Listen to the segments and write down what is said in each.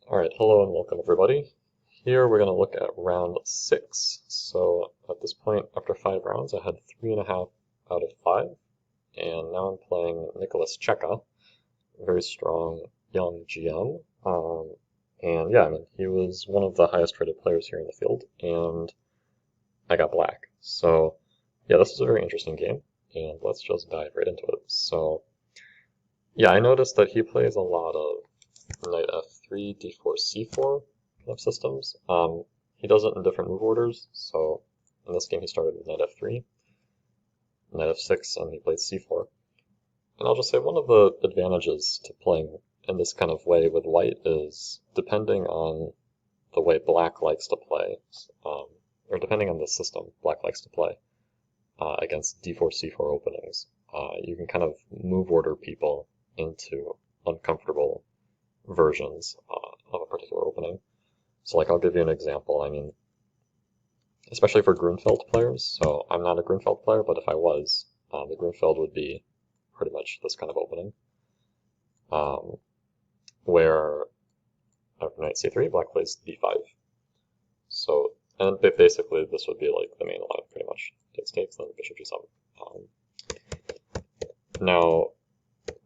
Alright, hello and welcome everybody. Here we're going to look at round 6. So at this point, after 5 rounds, I had 3.5 out of 5, and now I'm playing Nicholas Checa, a very strong young GM. And yeah, I mean, he was one of the highest rated players here in the field, and I got black. So yeah, this is a very interesting game, and let's just dive right into it. So yeah, I noticed that he plays a lot of knight f3, d4, c4 kind of systems. He does it in different move orders, so in this game he started with knight f3, knight f6, and he played c4. And I'll just say one of the advantages to playing in this kind of way with white is depending on the way black likes to play, or depending on the system black likes to play against d4, c4 openings, you can kind of move order people into uncomfortable versions of a particular opening. So like I'll give you an example. I mean, especially for Grunfeld players, so I'm not a Grunfeld player, but if I was, the Grunfeld would be pretty much this kind of opening, where after knight c3, black plays d5. So, and basically this would be like the main line, pretty much. Takes, then bishop g7.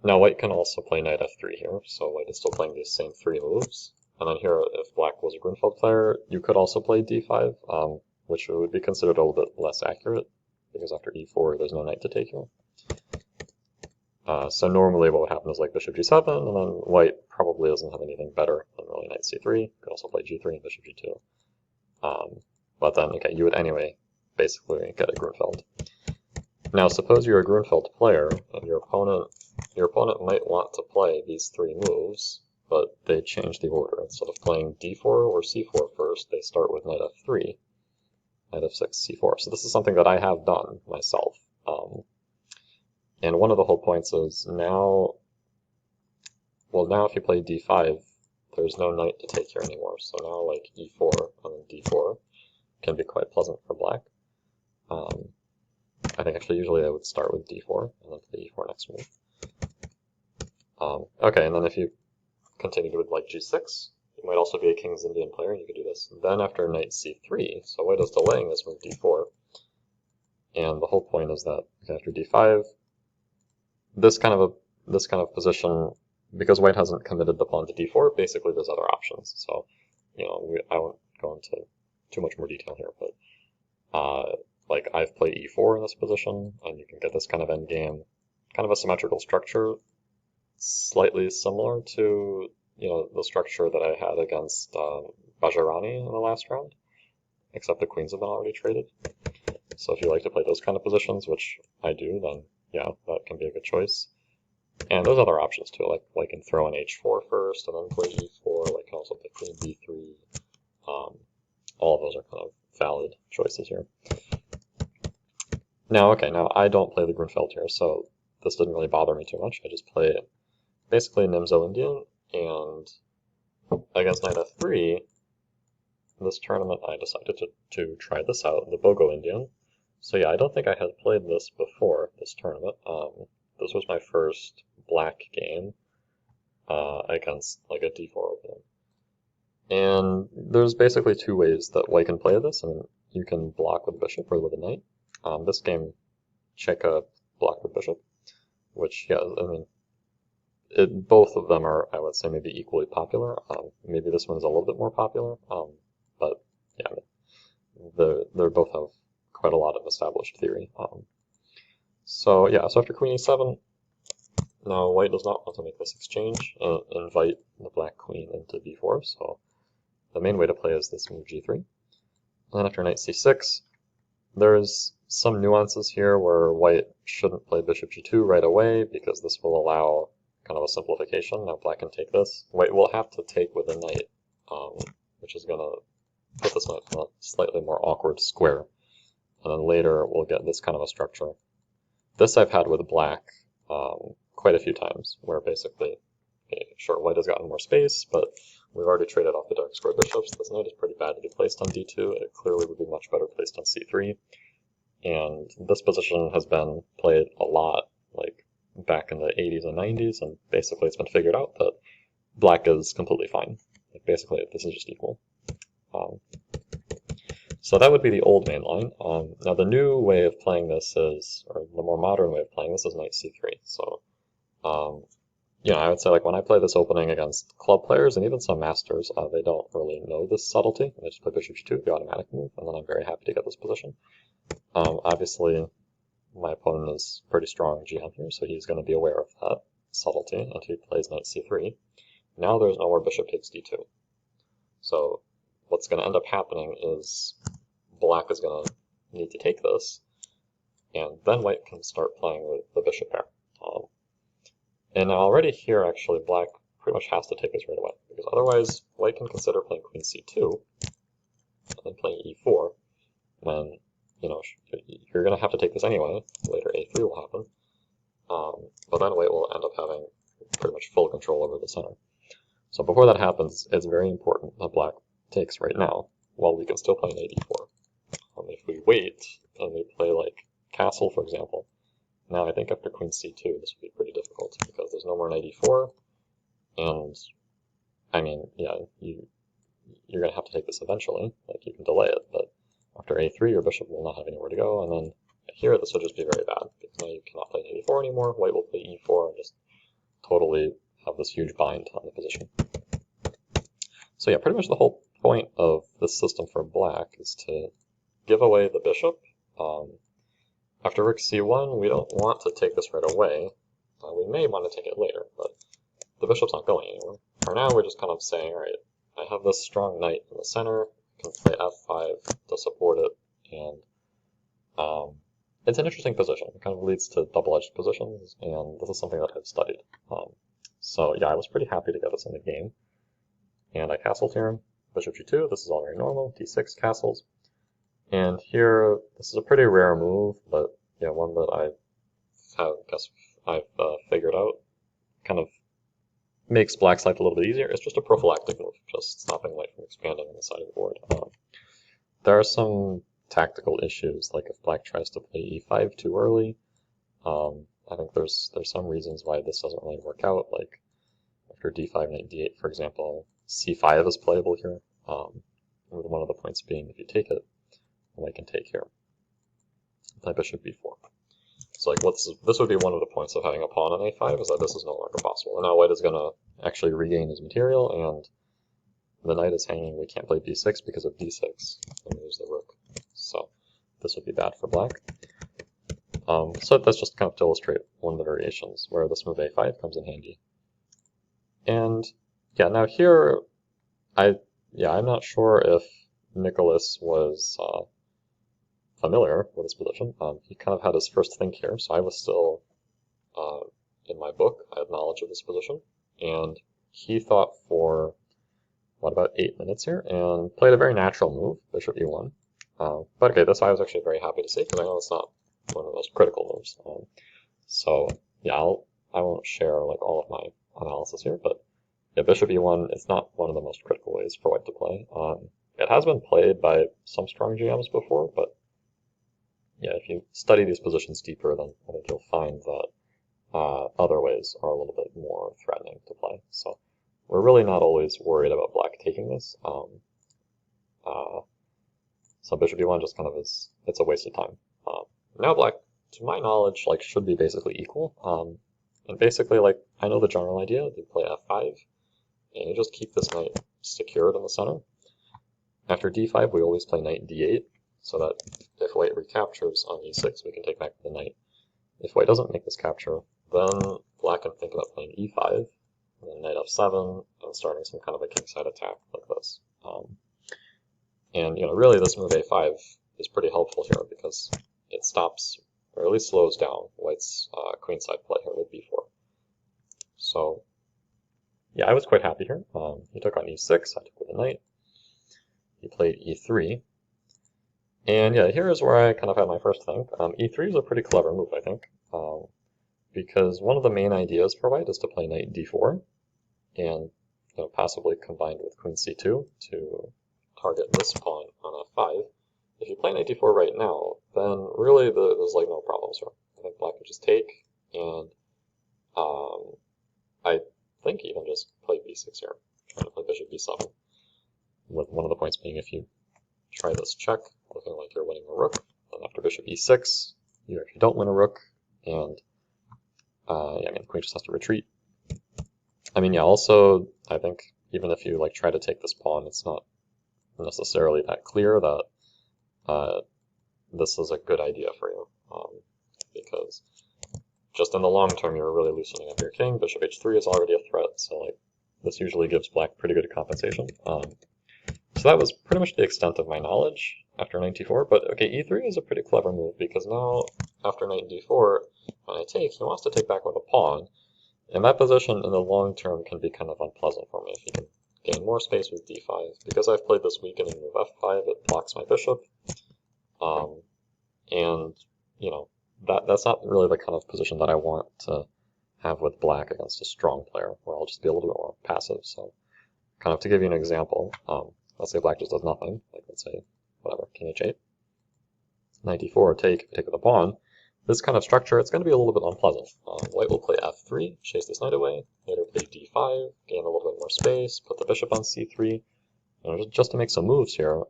Now white can also play knight f3 here, so white is still playing these same 3 moves. And then here, if black was a Grunfeld player, you could also play d5, which would be considered a little bit less accurate, because after e4 there's no knight to take here. So normally what would happen is like bishop g7, and then white probably doesn't have anything better than really knight c3. Could also play g3 and bishop g2. But then, okay, you would anyway basically get a Grunfeld. Now suppose you're a Grunfeld player, and your opponent might want to play these 3 moves, but they change the order. Instead of playing d4 or c4 first, they start with knight f3, knight f6, c4. So this is something that I have done myself. And one of the whole points is now if you play d5, there's no knight to take here anymore. So now like e4 and then d4 can be quite pleasant for black. I think actually usually I would start with d4 and then play e4 next move. Okay, and then if you continued with like g6, you might also be a King's Indian player, and you could do this. Then after knight c3, so white is delaying this move d4, and the whole point is that after d5, this kind of position, because white hasn't committed the pawn to d4, basically there's other options. So, I won't go into too much more detail here, but like I've played e4 in this position, and you can get this kind of endgame, kind of a symmetrical structure, slightly similar to the structure that I had against Bajarani in the last round, except the queens have been already traded. So if you like to play those kind of positions, which I do, then yeah, that can be a good choice. And there's other options too, like I can throw in h4 first and then play g4, like also play queen b3. All of those are kind of valid choices here. Now I don't play the Grunfeld here, so this didn't really bother me too much. I just play basically Nimzo Indian, and against knight f3, this tournament I decided to try this out, the Bogo Indian. So yeah, I don't think I had played this before this tournament. This was my first black game against like a d4 opening. And there's basically 2 ways that white can play this. I mean, you can block with bishop or with a knight. This game, Checa blocked with bishop, which, yeah, I mean, both of them are, I would say, maybe equally popular. Maybe this one is a little bit more popular, but yeah, I mean, they both have quite a lot of established theory. So yeah, so after queen e7, now white does not want to make this exchange and invite the black queen into b4, so the main way to play is this move g3. And then after knight c6, there's some nuances here where white shouldn't play bishop g2 right away, because this will allow kind of a simplification. Now black can take this. White will have to take with a knight, which is going to put this knight in a slightly more awkward square. And then later we'll get this kind of a structure. This I've had with black quite a few times, where basically, okay, sure, white has gotten more space, but we've already traded off the dark square bishops. This knight is pretty bad to be placed on d2. It clearly would be much better placed on c3. And this position has been played a lot, like back in the 80s and 90s, and basically it's been figured out that black is completely fine. Like basically this is just equal. So that would be the old main line. Now the new way of playing this is, or the more modern way of playing this is knight c3. So, you know, I would say like when I play this opening against club players and even some masters, they don't really know this subtlety. They just play bishop g2, the automatic move, and then I'm very happy to get this position. Obviously, my opponent is pretty strong GM here, so he's going to be aware of that subtlety, and he plays knight c3. Now there's no more bishop takes d2. So what's going to end up happening is black is going to need to take this, and then white can start playing with the bishop pair. And now already here, actually, black pretty much has to take this right away, because otherwise white can consider playing queen c2, and then playing e4, when, you know, you're going to have to take this anyway. Later a3 will happen, but then white will end up having pretty much full control over the center. So before that happens, it's very important that black takes right now, while we can still play knight e4. If we wait, and we play like castle, for example, now I think after queen c2 this would be pretty difficult, because there's no more knight e4, and, I mean, yeah, you're going to have to take this eventually, like you can delay it, but after a3 your bishop will not have anywhere to go, and then here this will just be very bad, because now you cannot play knight e4 anymore, white will play e4 and just totally have this huge bind on the position. So yeah, pretty much the whole point of this system for black is to give away the bishop. After rook c1, we don't want to take this right away. We may want to take it later, but the bishop's not going anywhere. For now, we're just kind of saying, all right, I have this strong knight in the center, I can play f5 to support it, and it's an interesting position. It kind of leads to double-edged positions, and this is something that I've studied. So yeah, I was pretty happy to get this in the game. And I castled here, bishop g2, this is all very normal, d6 castles. And here, this is a pretty rare move, but yeah, one that I've figured out. Kind of makes black's life a little bit easier. It's just a prophylactic move, just stopping white from expanding on the side of the board. There are some tactical issues, like if black tries to play e5 too early. I think there's some reasons why this doesn't really work out, like after d5, knight d8, for example, c5 is playable here, with one of the points being if you take it, white can take here. Play bishop b4. So like this would be one of the points of having a pawn on a5, is that this is no longer possible. And now white is going to actually regain his material, and the knight is hanging. We can't play b6 because of d6, and lose the rook. So this would be bad for black. So that's just kind of to illustrate one of the variations where this move a5 comes in handy. And yeah, now here, I'm not sure if Nicholas was familiar with this position. He kind of had his first think here, so I was still in my book. I had knowledge of this position, and he thought for what, about 8 minutes here, and played a very natural move, bishop e1. But okay, this I was actually very happy to see, because I know it's not one of the most critical moves. So yeah, I won't share like all of my analysis here, but yeah, bishop e1 is not one of the most critical ways for white to play. It has been played by some strong GMs before, but yeah, if you study these positions deeper, then I think you'll find that other ways are a little bit more threatening to play. So we're really not always worried about black taking this. So bishop e1 just kind of it's a waste of time. Now black, to my knowledge, like should be basically equal. And basically, like, I know the general idea. You play f5, and you just keep this knight secured in the center. After d5, we always play knight d8, so that if white recaptures on e6, we can take back the knight. If white doesn't make this capture, then black can think about playing e5, and then knight f7, and starting some kind of a kingside attack like this. And, you know, really this move a5 is pretty helpful here, because it stops, or at least slows down, white's queenside play here with b4. So, yeah, I was quite happy here. He took on e6, I took with the knight. He played e3. And yeah, here is where I kind of had my first think. E3 is a pretty clever move, I think, because one of the main ideas for white is to play knight d4, and possibly combined with queen c2 to target this pawn on f5. If you play knight d4 right now, then really there's like no problems here. I think black could just take, and I think even just play b6 here, trying to play bishop b7. One of the points being if you try this check, looking like you're winning a rook, then after bishop e6, you actually don't win a rook, and yeah, I mean, the queen just has to retreat. I mean, yeah, also, I think even if you like try to take this pawn, it's not necessarily that clear that this is a good idea for you, because just in the long term, you're really loosening up your king. Bishop h3 is already a threat, so like this usually gives black pretty good compensation. So that was pretty much the extent of my knowledge after knight d4, but okay, e3 is a pretty clever move, because now, after knight d4, when I take, he wants to take back with a pawn, and that position in the long term can be kind of unpleasant for me. If he can gain more space with d5, because I've played this weakening move f5, it blocks my bishop, and, you know, that's not really the kind of position that I want to have with black against a strong player, where I'll just be a little bit more passive. So, kind of to give you an example, let's say black just does nothing, like let's say, whatever, king h8, knight d4, take with the pawn. This kind of structure, it's going to be a little bit unpleasant. White will play f3, chase this knight away, later play d5, gain a little bit more space, put the bishop on c3. You know, just to make some moves here,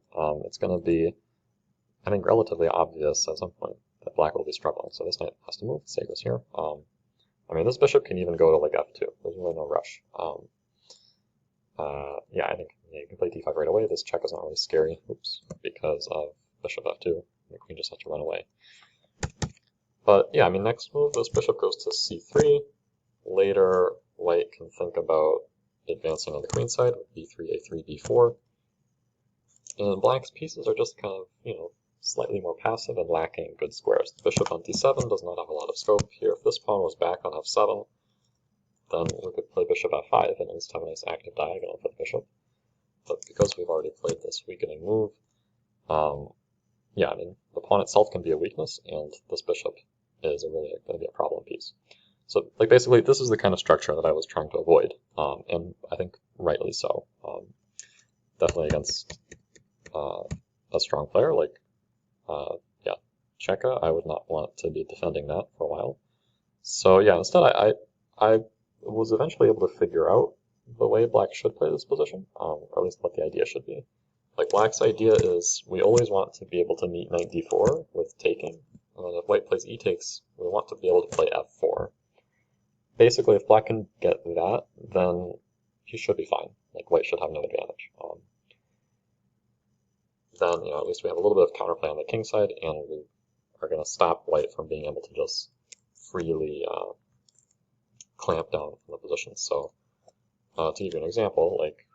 it's going to be, I think, relatively obvious at some point that black will be struggling. So this knight has to move, say goes here. I mean, this bishop can even go to like f2. There's really no rush. Yeah, I think you can play d5 right away. This check is not really scary, because of bishop f2. The queen just has to run away. But yeah, I mean, next move, this bishop goes to c3. Later, white can think about advancing on the queen side with b3, a3, b4. And black's pieces are just kind of, you know, slightly more passive and lacking good squares. The bishop on d7 does not have a lot of scope here. If this pawn was back on f7, then we could play bishop f5 and at least have a nice active diagonal for the bishop. But because we've already played this weakening move, yeah, I mean, the pawn itself can be a weakness, and this bishop is really going to be a problem piece. So, like, basically, this is the kind of structure that I was trying to avoid, and I think rightly so. Definitely against a strong player like, yeah, Checa, I would not want to be defending that for a while. So, yeah, instead, I was eventually able to figure out the way black should play this position, or at least what the idea should be. Like, black's idea is we always want to be able to meet knight d4 with taking, and then if white plays e takes, we want to be able to play f4. Basically, if black can get that, then he should be fine. Like, white should have no advantage. Then, you know, at least we have a little bit of counterplay on the king side, and we are going to stop white from being able to just freely clamp down on the position. So, to give you an example, like,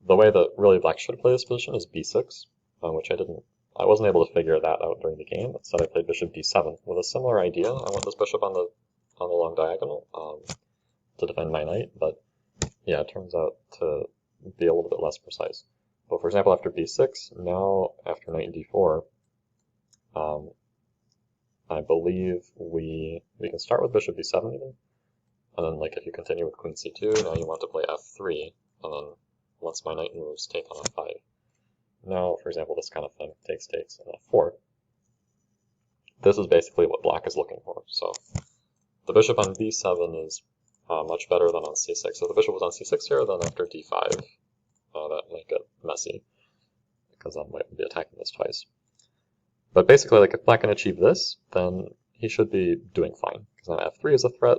the way that really black should play this position is b6, which I wasn't able to figure that out during the game. Instead, I played bishop d7 with a similar idea. I want this bishop on the long diagonal to defend my knight, but yeah, it turns out to be a little bit less precise. But for example, after b6, now after knight d4, I believe we can start with bishop d7 even, and then like if you continue with queen c2, now you want to play f3, and then once my knight moves, take on f5. Now, for example, this kind of thing, takes, and f4. This is basically what black is looking for. So the bishop on b7 is much better than on c6. So if the bishop was on c6 here, then after d5, that might get messy, because then white would be attacking this twice. But basically, like, if black can achieve this, then he should be doing fine, because now f3 is a threat.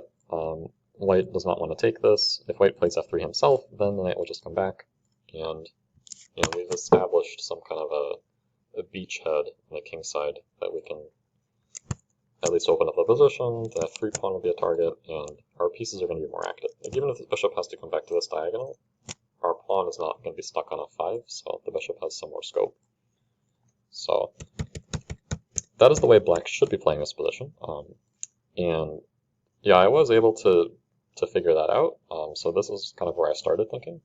White does not want to take this. If white plays f3 himself, then the knight will just come back, and you know, we've established some kind of a beachhead on the king side that we can at least open up the position. The f3 pawn will be a target, and our pieces are going to be more active. Like, even if the bishop has to come back to this diagonal, our pawn is not going to be stuck on f5, so the bishop has some more scope. So that is the way black should be playing this position. And yeah, I was able to figure that out. So this is kind of where I started thinking.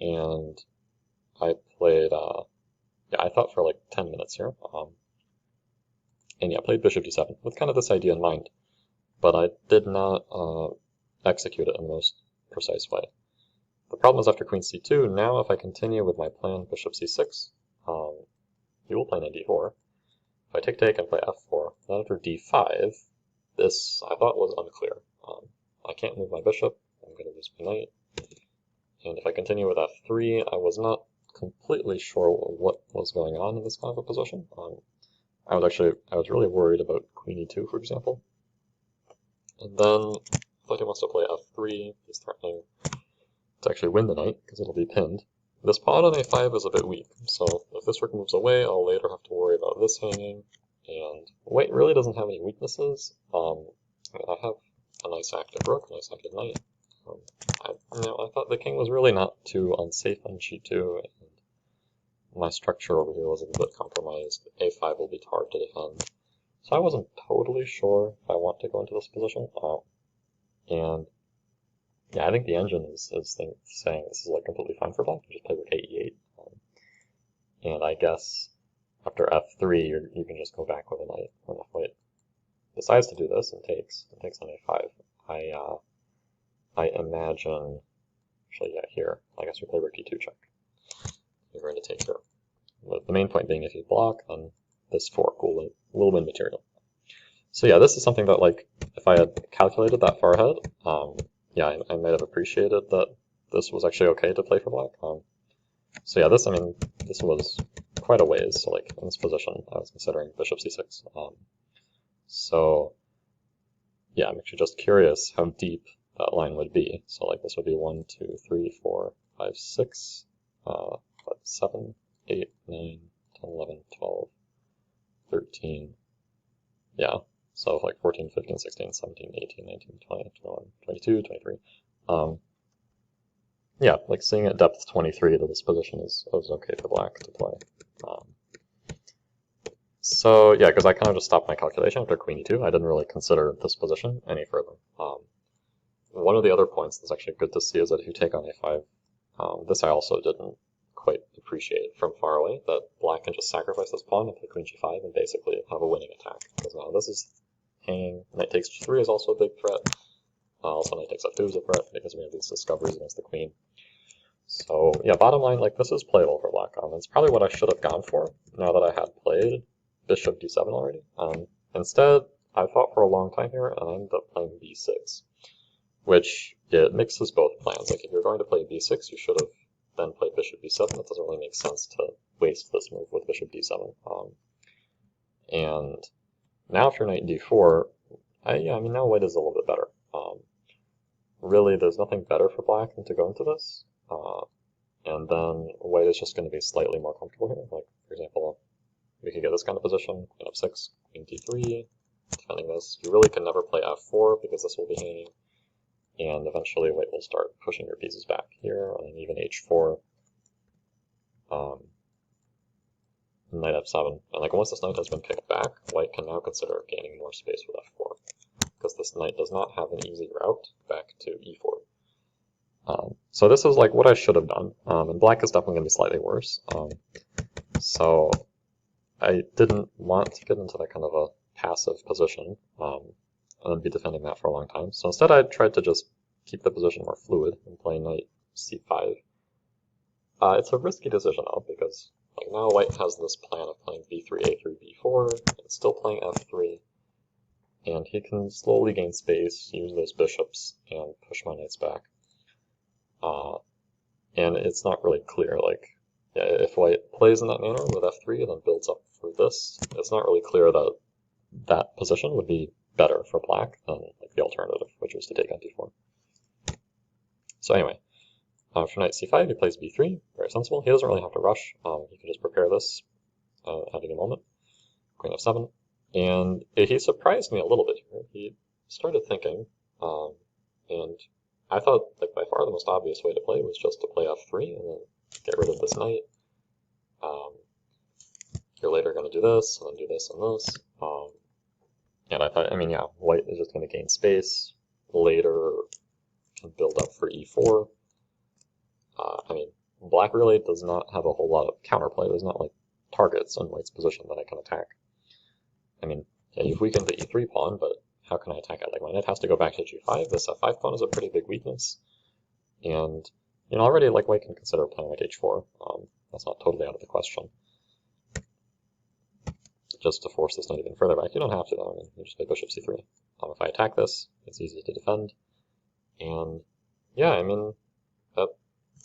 And I played, yeah, I thought for like 10 minutes here. And yeah, played bishop d7 with kind of this idea in mind. But I did not execute it in the most precise way. The problem is after queen c2, now if I continue with my plan bishop c6, he will play knight d4. If I take and play f4, then after d5, this I thought was unclear. I can't move my bishop, I'm going to lose my knight, And if I continue with f3, I was not completely sure what was going on in this kind of a position. I was really worried about queen e2, for example. And then I thought he wants to play f3. He's threatening to actually win the knight, because it'll be pinned. This pawn on a5 is a bit weak, so if this rook moves away, I'll later have to worry about this hanging. And white really doesn't have any weaknesses. I have a nice active rook, a nice active knight. I thought the king was really not too unsafe on g2, and my structure over here was a little bit compromised. a5 will be hard to defend. So I wasn't totally sure if I want to go into this position. And yeah, I think the engine is saying this is like completely fine for black. You just play rook e8. And I guess after f3, you can just go back with a knight. And if white decides to do this and takes on a5, I imagine, actually, yeah, here, I guess we play rook e2 check. You're going to take here. But the main point being, if you block, then this fork will win material. So yeah, this is something that, like, if I had calculated that far ahead, yeah, I might have appreciated that this was actually okay to play for black. So yeah, this was quite a ways. So like in this position, I was considering bishop c6. So yeah, I'm actually just curious how deep that line would be. So like this would be 1, 2, 3, 4, 5, 6, 7, 8, 9, 10, 11, 12, 13. Yeah. So like 14, 15, 16, 17, 18, 19, 20, 21, 22, 23. Yeah, like seeing at depth 23 that this position is okay for black to play. So yeah, because I kind of just stopped my calculation after queen e2. I didn't really consider this position any further. One of the other points that's actually good to see is that if you take on a5, this I also didn't quite appreciate from far away, that black can just sacrifice this pawn and play queen g5 and basically have a winning attack. Because now this is hanging. Knight takes g3 is also a big threat. Also knight takes f2 is a threat because we have these discoveries against the queen. So yeah, bottom line, like this is playable for black. It's probably what I should have gone for now that I had played bishop d7 already. Instead, I thought for a long time here, and I ended up playing b6, which it mixes both plans. Like if you're going to play b6, you should have then played bishop b7. It doesn't really make sense to waste this move with bishop d7. And now after knight d4, I mean now white is a little bit better. Really, there's nothing better for black than to go into this. And then white is just going to be slightly more comfortable here. Like, for example, we could get this kind of position, queen f6, queen d3, defending this. You really can never play f4 because this will be hanging. And eventually white will start pushing your pieces back here, and even h4. Knight f7. And like once this knight has been kicked back, white can now consider gaining more space with f4. Because this knight does not have an easy route back to e4. So this is like what I should have done, and black is definitely going to be slightly worse. So I didn't want to get into that kind of a passive position and then be defending that for a long time. So instead I tried to just keep the position more fluid and play knight c5. It's a risky decision though, because like now white has this plan of playing b3, a3, b4, and still playing f3. And he can slowly gain space, use those bishops, and push my knights back. And it's not really clear, like, yeah, if white plays in that manner with f3 and then builds up for this, it's not really clear that that position would be better for black than like the alternative, which was to take on d4. So anyway, for knight c5, he plays b3, very sensible. He doesn't really have to rush. He can just prepare this at any moment. Queen f7. And he surprised me a little bit here. He started thinking, and I thought like by far the most obvious way to play was just to play f3 and then get rid of this knight. You're later going to do this, and then do this and this. And I thought, I mean, yeah, white is just going to gain space. Later can build up for e4. I mean, black really does not have a whole lot of counterplay. There's not like targets in white's position that I can attack. I mean, yeah, you've weakened the e3 pawn, but how can I attack it? Like, my knight has to go back to g5. This f5 pawn is a pretty big weakness. And, you know, already, like, white can consider playing like h4. That's not totally out of the question. Just to force this knight even further back. You don't have to, though. I mean, you just play bishop c3. If I attack this, it's easy to defend. And, yeah, I mean, that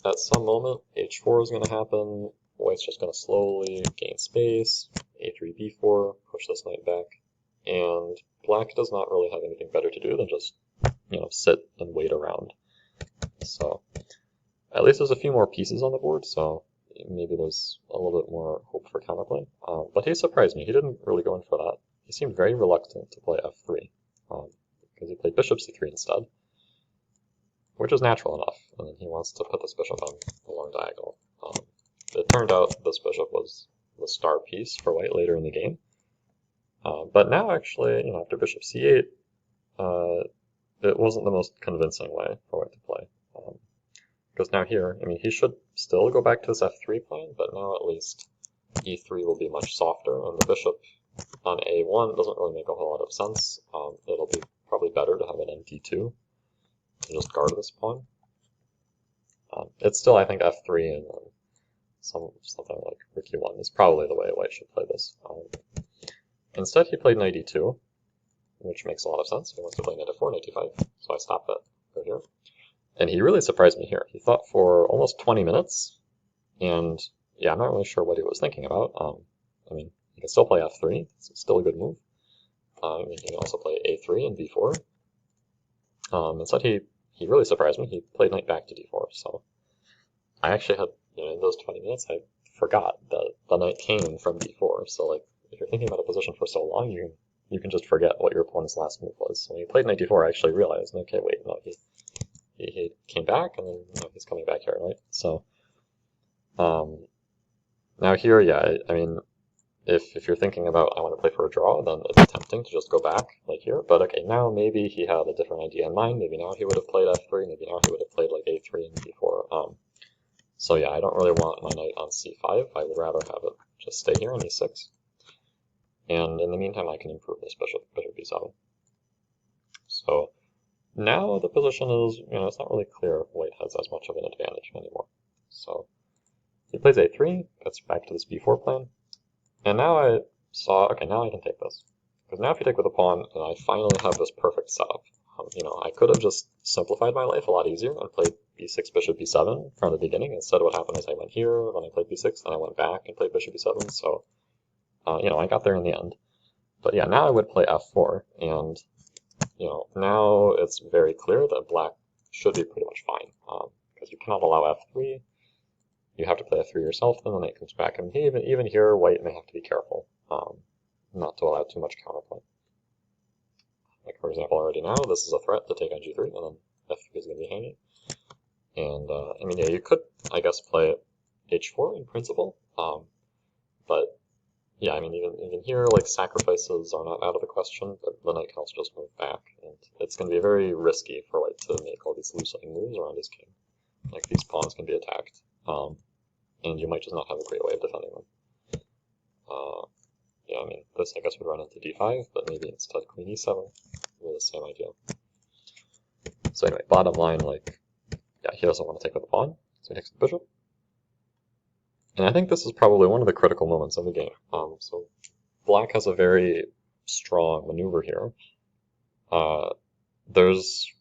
at some moment, h4 is going to happen, white's just going to slowly gain space, a3, b4, push this knight back, and black does not really have anything better to do than just, sit and wait around. So at least there's a few more pieces on the board, so maybe there's a little bit more hope for counterplay. But he surprised me. He didn't really go in for that. He seemed very reluctant to play f3, because he played bishop c3 instead, which is natural enough, and then he wants to put this bishop on the long diagonal. It turned out this bishop was the star piece for white later in the game. But now, actually, after bishop c8, it wasn't the most convincing way for white to play. Because now here, he should still go back to this f3 plan, but now at least e3 will be much softer, and the bishop on a1 doesn't really make a whole lot of sense. It'll be probably better to have an empty 2 and just guard this pawn. It's still, I think, f3 and something like rook e1 is probably the way white should play this. Instead, he played knight e2, which makes a lot of sense. He wants to play knight f4, knight e5, so I stopped that over here. And he really surprised me here. He thought for almost 20 minutes, and yeah, I'm not really sure what he was thinking about. He can still play f3, it's still a good move. He can also play a3 and b4. Instead, he really surprised me. He played knight back to d4, so I actually had, in those 20 minutes, I forgot that the knight came from d4. So, like, if you're thinking about a position for so long, you can just forget what your opponent's last move was. So when he played knight d4, I actually realized, okay, wait, no, he came back, and then he's coming back here, right? So now here, yeah, if you're thinking about I want to play for a draw, then it's tempting to just go back like here. But okay, now maybe he had a different idea in mind. Maybe now he would have played f3. Maybe now he would have played like a3 and b4. So yeah, I don't really want my knight on c5. I would rather have it just stay here on e6. And in the meantime, I can improve this bishop b7. So now the position is, it's not really clear if white has as much of an advantage anymore. So he plays a3, gets back to this b4 plan. And now I saw, okay, now I can take this. Because now if you take with a pawn, and I finally have this perfect setup. I could have just simplified my life a lot easier and played b6, bishop b7 from the beginning. Instead, what happened is I went here, when I played b6, then I went back and played bishop b7. So, I got there in the end. But yeah, now I would play f4, and now it's very clear that black should be pretty much fine, because you cannot allow f3. You have to play f3 yourself, then the knight comes back. And even here, white may have to be careful not to allow too much counterplay. Like, for example, already now, this is a threat to take on g3, and then f3 is going to be hanging. And, yeah, you could, I guess, play h4 in principle, but yeah, even here, like, sacrifices are not out of the question, but the knight can also just move back, and it's going to be very risky for white to make all these loosening moves around his king. Like, these pawns can be attacked, and you might just not have a great way of defending them. Yeah, this, I guess, would run into d5, but maybe instead queen e7 with the same idea. So anyway, bottom line, like, yeah, he doesn't want to take with the pawn, so he takes the bishop. And I think this is probably one of the critical moments of the game. So black has a very strong maneuver here. There's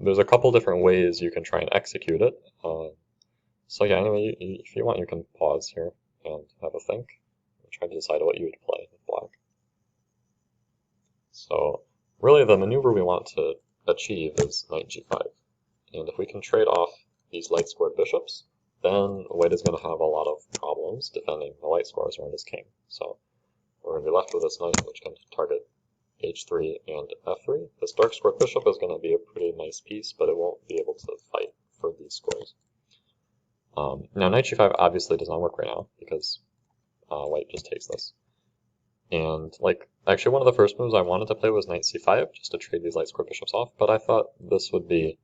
a couple different ways you can try and execute it. So yeah, anyway, if you want, you can pause here and have a think. And try to decide what you would play with black. So really the maneuver we want to achieve is knight g5. And if we can trade off these light squared bishops, then white is going to have a lot of problems defending the light squares around his king. So we're going to be left with this knight, which can target h3 and f3. This dark squared bishop is going to be a pretty nice piece, but it won't be able to fight for these squares. Now knight g5 obviously does not work right now, because white just takes this. And, like, actually one of the first moves I wanted to play was knight c5, just to trade these light squared bishops off, but I thought this would be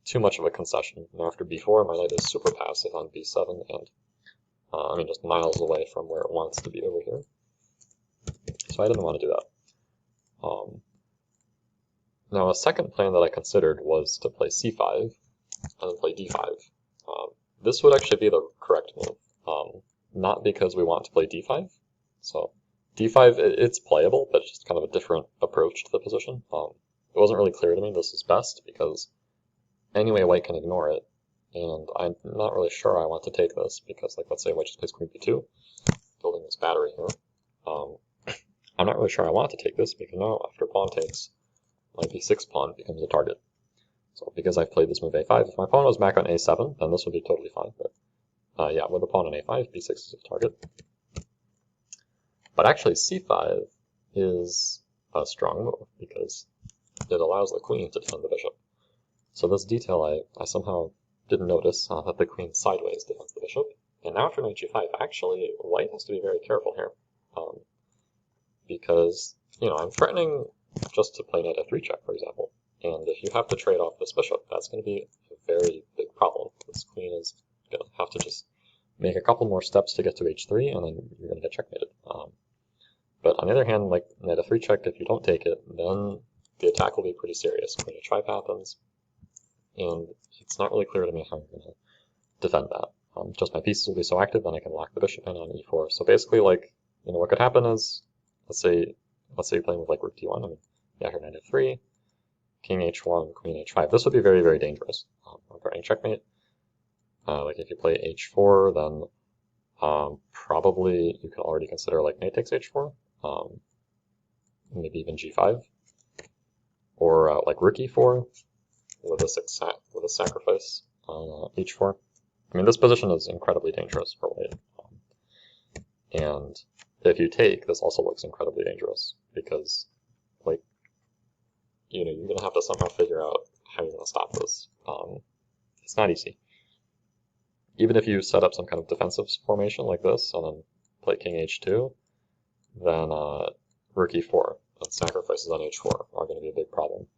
too much of a concession. Now after b4, my knight is super passive on b7, and just miles away from where it wants to be over here. So I didn't want to do that. Now a second plan that I considered was to play c5 and then play d5. This would actually be the correct move, not because we want to play d5. So d5, it's playable, but it's just kind of a different approach to the position. It wasn't really clear to me this is best, because anyway white can ignore it, and I'm not really sure I want to take this, because, like, let's say white just plays queen b2, building this battery here. I'm not really sure I want to take this, because now after pawn takes, my b6 pawn becomes a target. So because I've played this move a5, if my pawn was back on a7, then this would be totally fine, but yeah, with the pawn on a5, b6 is a target. But actually c5 is a strong move, because it allows the queen to defend the bishop. So this detail I somehow didn't notice, that the queen sideways defends the bishop. And now after knight g5, actually, white has to be very careful here. Because, you know, I'm threatening just to play knight f3 check, for example. And if you have to trade off this bishop, that's going to be a very big problem. This queen is going to have to just make a couple more steps to get to h3, and then you're going to get checkmated. But on the other hand, like knight f3 check, if you don't take it, then the attack will be pretty serious. Queen h5 happens, and it's not really clear to me how I'm going to defend that. Just my pieces will be so active, then I can lock the bishop in on e4. So basically, like, you know, what could happen is, let's say you're playing with like rook d1. I mean, yeah, here knight f3, king h1, queen h5. This would be very, very dangerous. I'm threatening checkmate. Like if you play h4, then probably you could already consider like knight takes h4, maybe even g5, or like rook e4 with a sacrifice on h4. I mean, this position is incredibly dangerous for white. And if you take, this also looks incredibly dangerous, because, like, you know, you're going to have to somehow figure out how you're going to stop this. It's not easy. Even if you set up some kind of defensive formation like this, and then play king h2, then rook e4 and sacrifices on h4 are going to be a big problem.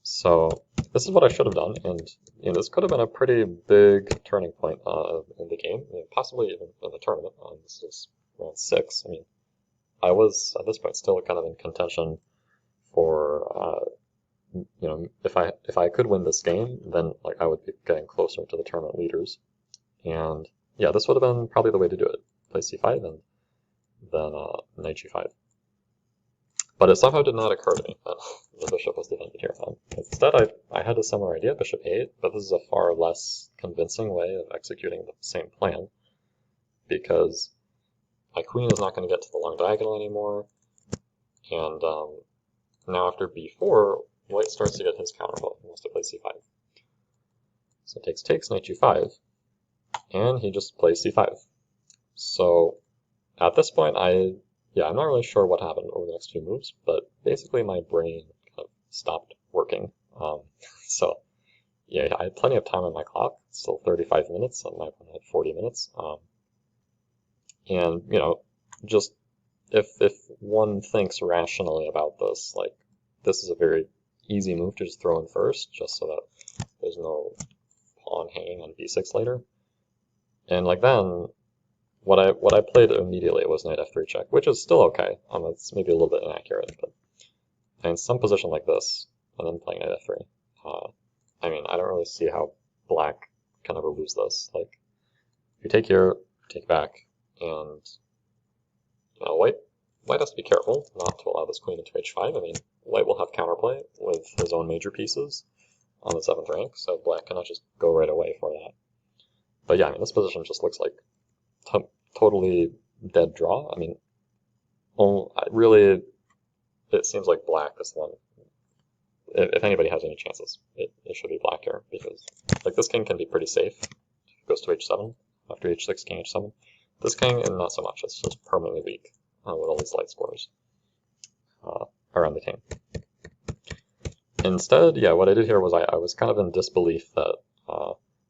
So this is what I should have done, and you know, this could have been a pretty big turning point in the game, you know, possibly even in the tournament. This is round 6. I mean, I was at this point still kind of in contention for you know, if I could win this game, then like I would be getting closer to the tournament leaders. And yeah, this would have been probably the way to do it. Play c5 and then knight g5. But it somehow did not occur to me that the bishop was defended here. Instead, I had a similar idea, bishop 8, but this is a far less convincing way of executing the same plan, because my queen is not going to get to the long diagonal anymore, and now after b4, white starts to get his countervote. He wants to play c5. So takes, knight g5, and he just plays c5. So at this point, I'm not really sure what happened over the next few moves, but basically my brain kind of stopped working. So yeah, I had plenty of time on my clock, still 35 minutes, and my opponent had 40 minutes. And, you know, just if one thinks rationally about this, like, this is a very easy move to just throw in first, just so that there's no pawn hanging on b6 later. And like then, what I played immediately was knight f3 check, which is still okay. It's maybe a little bit inaccurate, but in some position like this, and then playing knight f3, I mean, I don't really see how black can ever lose this. Like, if you take here, take back, and you know, white has to be careful not to allow this queen into h5. I mean, white will have counterplay with his own major pieces on the 7th rank, so black cannot just go right away for that. But yeah, I mean, this position just looks like totally dead draw. I mean, really, it seems like black is the one. If anybody has any chances, it should be black here, because like this king can be pretty safe. It goes to h7 after h6, king h7. This king, and not so much. It's just permanently weak with all these light scores around the king. Instead, yeah, what I did here was I was kind of in disbelief that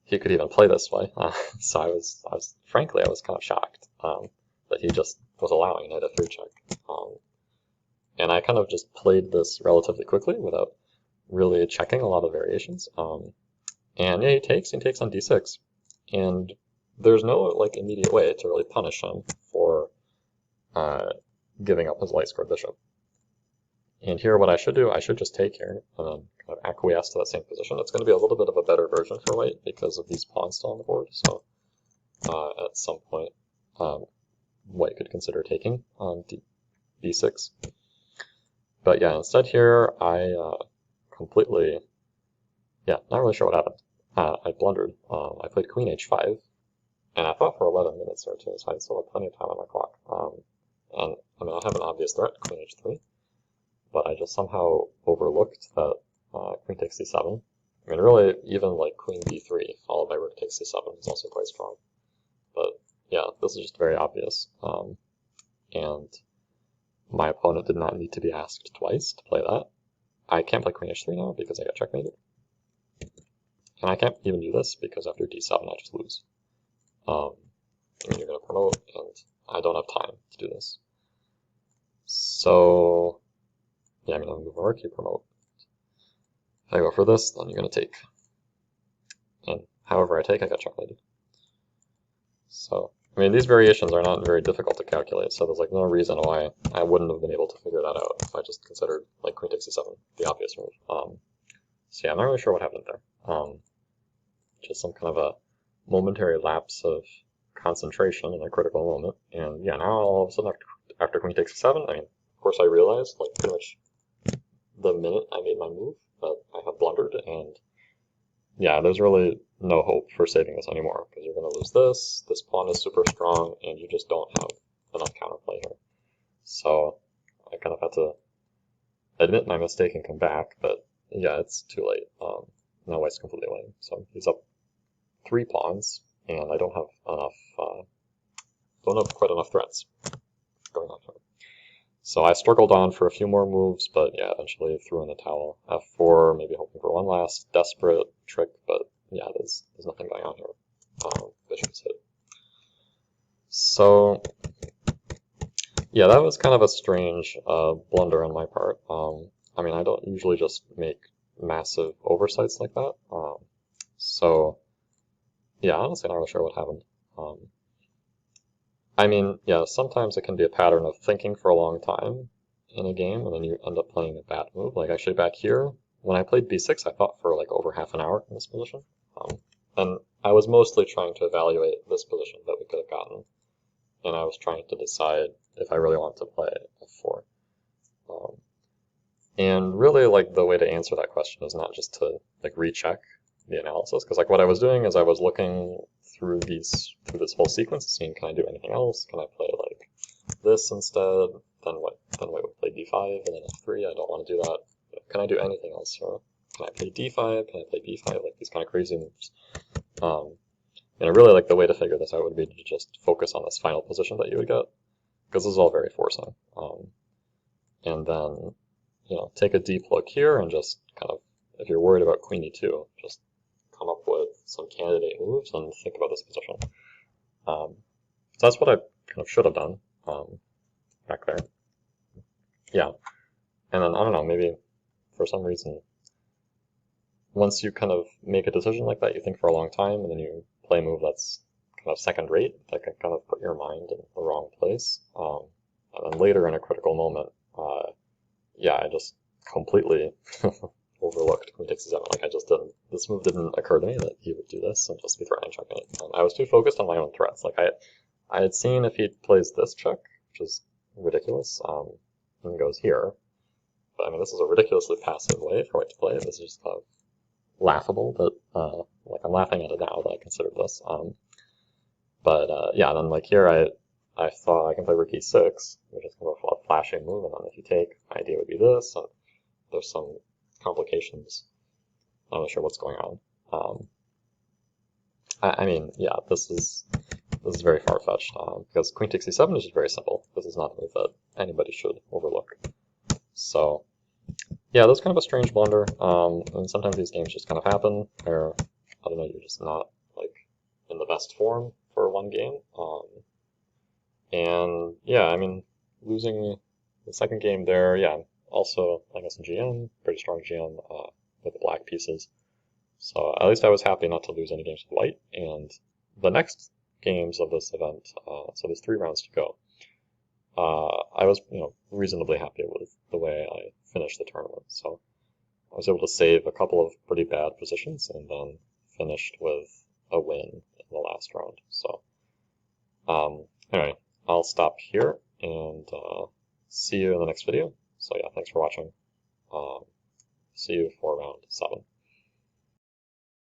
he could even play this way. So I was frankly, I was kind of shocked that he just was allowing knight f3 check. And I kind of just played this relatively quickly without really checking a lot of variations. And yeah, he takes on d6, and there's no like immediate way to really punish him for giving up his light scored bishop. And here, what I should do, I should just take here and then kind of acquiesce to that same position. It's going to be a little bit of a better version for white because of these pawns still on the board. So at some point, white could consider taking on b6. But yeah, instead here, I completely, not really sure what happened. I blundered. I played queen h5, and I thought for 11 minutes or two, so I still have plenty of time on my clock. And I mean, I have an obvious threat, queen h3, but I just somehow overlooked that queen takes c7. I mean, really, even like queen b3 followed by rook takes c7 is also quite strong. But yeah, this is just very obvious. And my opponent did not need to be asked twice to play that. I can't play queen h3 now because I got checkmated. And I can't even do this because after d7 I just lose. I mean, you're going to promote, and I don't have time to do this. So, yeah, I mean, I'll move a rook, you promote. If I go for this, then you're going to take. And however I take, I got checkmated. So, I mean, these variations are not very difficult to calculate, so there's like no reason why I wouldn't have been able to figure that out if I just considered like queen takes c7, the obvious move. So yeah, I'm not really sure what happened there. Just some kind of a momentary lapse of concentration in a critical moment, and yeah, now all of a sudden after queen takes c7, I mean, of course I realized, like, pretty much the minute I made my move that I had blundered, and yeah, there's really no hope for saving this anymore, because you're going to lose this pawn is super strong, and you just don't have enough counterplay here. So I kind of had to admit my mistake and come back, but yeah, it's too late. Now white's completely winning, so he's up 3 pawns, and I don't have quite enough threats going on here. So I struggled on for a few more moves, but yeah, eventually threw in the towel. f4, maybe hoping for one last desperate trick, but yeah, there's nothing going on here. Bishop is hit. So yeah, that was kind of a strange blunder on my part. I mean, I don't usually just make massive oversights like that. So yeah, honestly, I'm not really sure what happened. I mean, yeah, sometimes it can be a pattern of thinking for a long time in a game, and then you end up playing a bad move. Like, actually, back here, when I played b6, I thought for, like, over half an hour in this position. And I was mostly trying to evaluate this position that we could have gotten, and I was trying to decide if I really want to play f4. And really, like, the way to answer that question is not just to, like, recheck the analysis, because, like, what I was doing is I was looking through this whole sequence, seeing, can I do anything else? Can I play like this instead? Then white would play d5 and then f3. I don't want to do that. Can I do anything else here? Can I play d5? Can I play b5? Like these kind of crazy moves. And I really like the way to figure this out would be to just focus on this final position that you would get, because this is all very forcing. And then, you know, take a deep look here and just kind of, if you're worried about queen e2, just come up with some candidate moves and think about this position. So that's what I kind of should have done back there. Yeah, and then I don't know, maybe for some reason, once you kind of make a decision like that, you think for a long time, and then you play a move that's kind of second rate, that can kind of put your mind in the wrong place. And then later in a critical moment, yeah, I just completely overlooked queen takes c7. Like, I just didn't, this move didn't occur to me that he would do this and just be threatening checkmate. I was too focused on my own threats. Like, I had seen if he plays this check, which is ridiculous, and goes here. But I mean, this is a ridiculously passive way for white to play. This is just kind of laughable, but like, I'm laughing at it now that I considered this. Yeah, then like here I thought I can play rook e6, which is kind of a flashing move, and then if you take, my idea would be this, and there's some complications. I'm not sure what's going on. I mean, yeah, this is very far-fetched, because queen takes c7 is just very simple. This is not a move that anybody should overlook. So, yeah, that's kind of a strange blunder, and sometimes these games just kind of happen, where, I don't know, you're just not, like, in the best form for one game. And, yeah, I mean, losing the second game there, yeah, also, I guess, GM, pretty strong GM with the black pieces. So at least I was happy not to lose any games with white. And the next games of this event, so there's 3 rounds to go, I was, you know, reasonably happy with the way I finished the tournament. So I was able to save a couple of pretty bad positions and then finished with a win in the last round. So anyway, I'll stop here and see you in the next video. So yeah, thanks for watching. See you for round 7.